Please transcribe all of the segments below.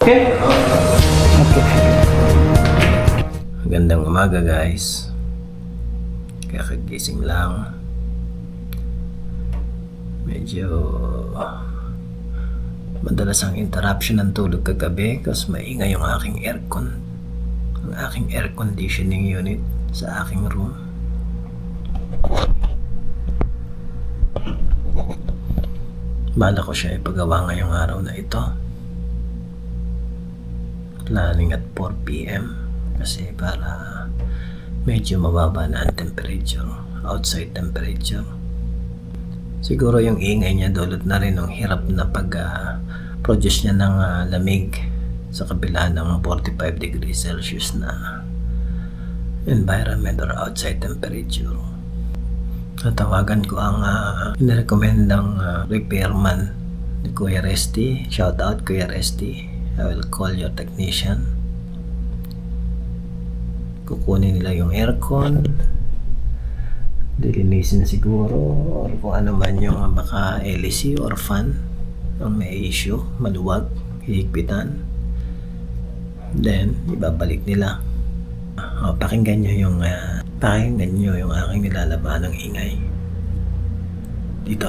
Okay? Okay. Magandang umaga guys. Kakagising lang. Medyo madalas ang interruption ng tulog kagabi kasi maingay yung aking aircon. Ang aking air conditioning unit sa aking room. Bala ko siya ipagawa ngayong araw na ito. Planning at 4 PM kasi para medyo mababa na ang temperature, outside temperature. Siguro yung ingay niya dulot na rin ng hirap na pag-produce niya ng lamig sa kabila ng 45 degrees Celsius na environment or outside temperature. Natawagan ko ang inirekomendang repairman ni Kuya Resty. Shout out Kuya Resty. I will call your technician. Kukunin nila yung aircon, dilinisin siguro, or kung ano man yung baka LEC or fan ang may issue, maluwag, hihigpitan. Then ibabalik nila. Pakinggan nyo yung aking nilalabahan ng ingay. Dito.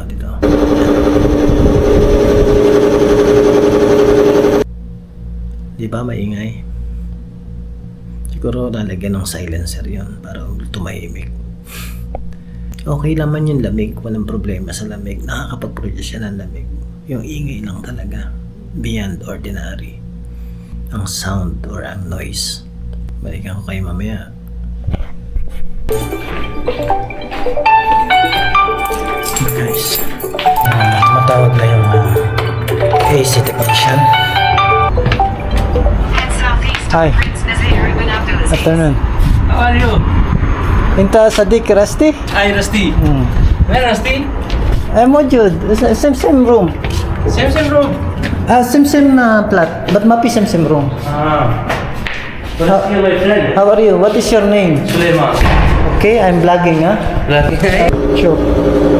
Di ba maingay? Siguro lalagyan ng silencer yon para tumahimik. Okay naman yung lamig, walang problema sa lamig. Nakakapag-produce siya ng lamig. Yung ingay lang talaga, beyond ordinary. Ang sound or ang noise. Balikan ko kayo mamaya. Guys, matawag na yung AC technician. Hi. Afternoon. How are you? Inta Sadiq Rusty? Hi, Rusty. Where, Rusty? I'm Mojud. Same room. Same room. Same flat, but mapi same room. Rusty, my friend. How are you? What is your name? Sulaiman. Okay, I'm vlogging, huh? Sure.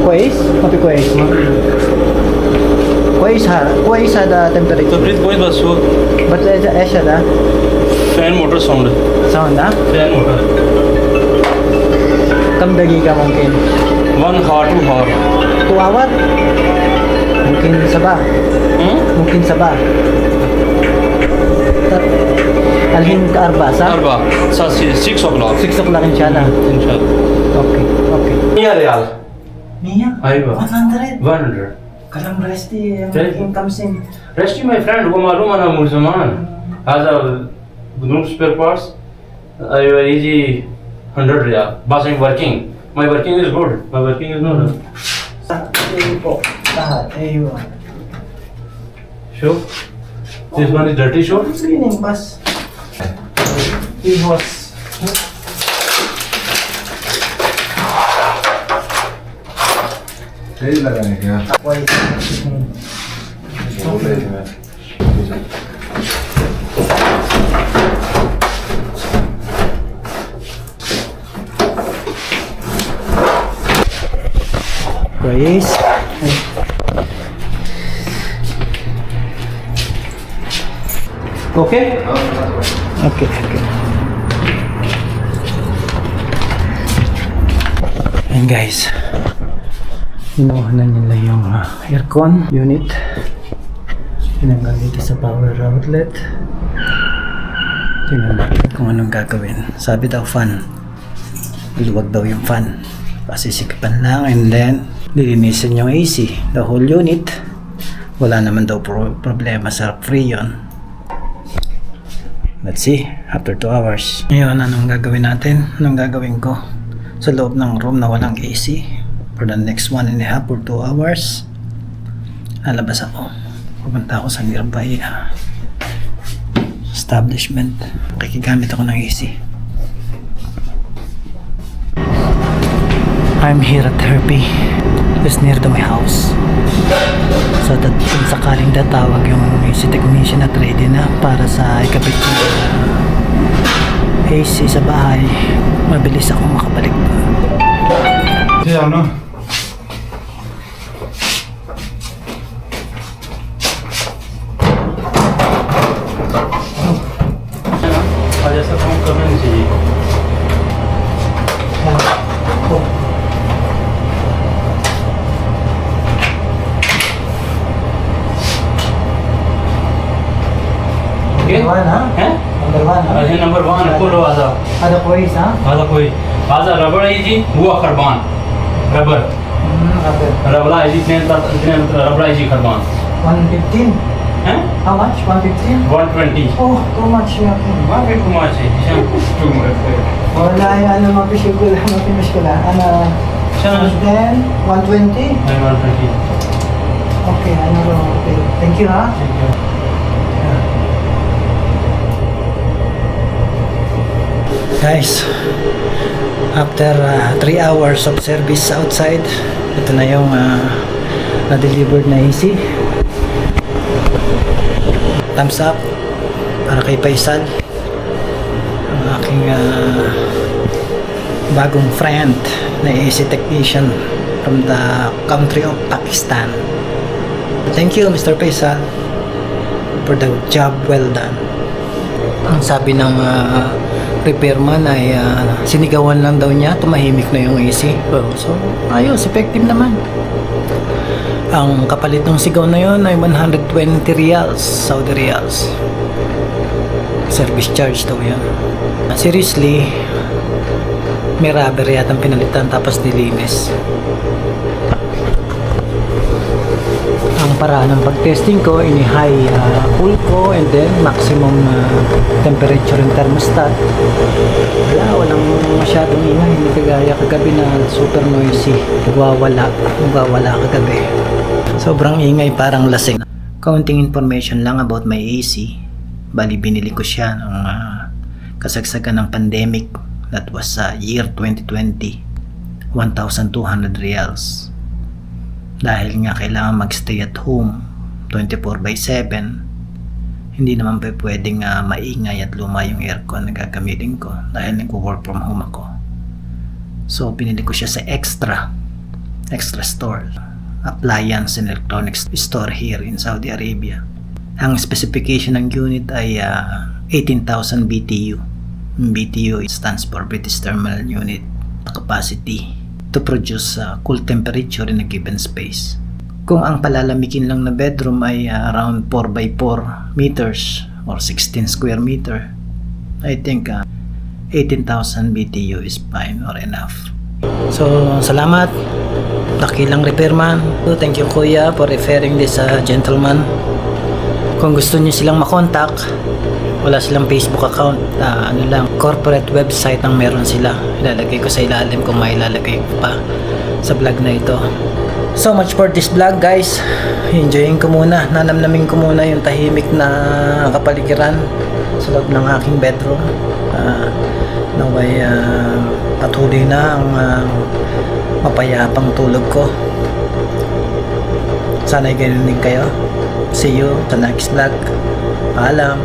كويس؟ ما في كويس. كويس هذا temperature. Tabrez कोई बस वो But ايش هذا؟ Fan motor sound Sound, huh? Fan motor كم دقيقة ممكن؟ 1 hour 2 hour 2 hour? ممكن صباح. ممكن صباح. الحين كأربعة صح؟ 4 6 o'clock 6 o'clock إن شاء الله. إن شاء الله Okay. 100 ريال 100? أيوة 100? 100 كلام رستي ممكن 50. رشتي my friend هو معلوم أنا من زمان هذا بدون spare parts أيوة يجي 100 ريال بس I'm working my working is good my working is not أيوة. شوف this one is dirty شوف Cleaning بس. Ihos. सही लगाने क्या Guys. Okay? Okay. And guys, kinuha na nila yung aircon unit. Tinanggal dito sa power outlet. Tingnan natin kung anong gagawin. Sabi daw fan. Luwag daw yung fan. Pasisikipan lang and then lilinisin yung AC. The whole unit. Wala naman daw problema sa Freon. Let's see. After 2 hours. Ngayon, anong gagawin natin? Anong gagawin ko? Sa loob ng room na walang AC. For the next 1.5 or 2 hours, lalabas ako. Pupunta ako sa nearby establishment. Kikigamit ako ng AC. I'm here at Herpy. It's near to my house. So that kung sakaling tatawag yung AC technician at ready na para sa ikabit ng AC sa bahay, mabilis akong makabalik doon. Yeah, no. اوكي Number one, huh? ها Number one, huh? هذا نمبر 1 كله هذا Ada كويس, ها? هذا كويس هذا ربر يجي هو خربان ربر Rubber. ربر يجي اثنين ربر يجي خربان 115. ها How much? 115? 120 Oh, too much يا أخي. ما في كماشي والله أنا ما في شغل ما في مشكلة. أنا شنو 110, 120. 120 Okay, I know. Okay. Thank you, ha? Guys, after 3 hours of service outside, ito na yung na-delivered na AC. Thumbs up para kay Faisal, ang aking bagong friend na AC technician from the country of Pakistan. Thank you, Mr. Faisal, for the job well done. Ang sabi ng repairman ay sinigawan lang daw niya, tumahimik na yung AC. So, ayos, effective naman. Ang kapalit ng sigaw na yon ay 120 riyals, Saudi riyals. Service charge daw yan. Seriously, may rubber yatang pinalitan tapos nilinis. Ang paraan ng pag-testing ko, ini-high cool ko and then maximum temperature and thermostat. Walang masyadong ingay, hindi kagaya kagabi na super noisy. Nagwawala kagabi. Sobrang ingay, parang lasing. Counting information lang about my AC. Bali binili ko siya ng kasagsagan ng pandemic. That was year 2020. 1,200 riyals. Dahil nga kailangan magstay at home 24/7, hindi naman pwedeng maingay at luma yung aircon na gagamitin ko dahil nag-work from home ako. So pinili ko siya sa extra store, appliance and electronics store here in Saudi Arabia. Ang specification ng unit ay 18,000 BTU. BTU stands for British Thermal Unit Capacity to produce cool temperature in a given space. Kung ang palalamigin lang na bedroom ay around 4x4 meters or 16 square meter, I think 18,000 BTU is fine or enough. So, salamat dakilang repairman. So, thank you kuya for referring this gentleman. Kung gusto niyo silang makontak, wala silang Facebook account, corporate website ang meron sila. Ilalagay ko sa ilalim kung may ilalagay ko pa sa vlog na ito. So much for this vlog guys. Enjoying ko muna, nanamnamin ko muna yung tahimik na kapaligiran sa loob ng aking bedroom. Naway patuloy na ang mapayapang tulog ko. Sana'y ganun din kayo. See you sa next vlog. Paalam.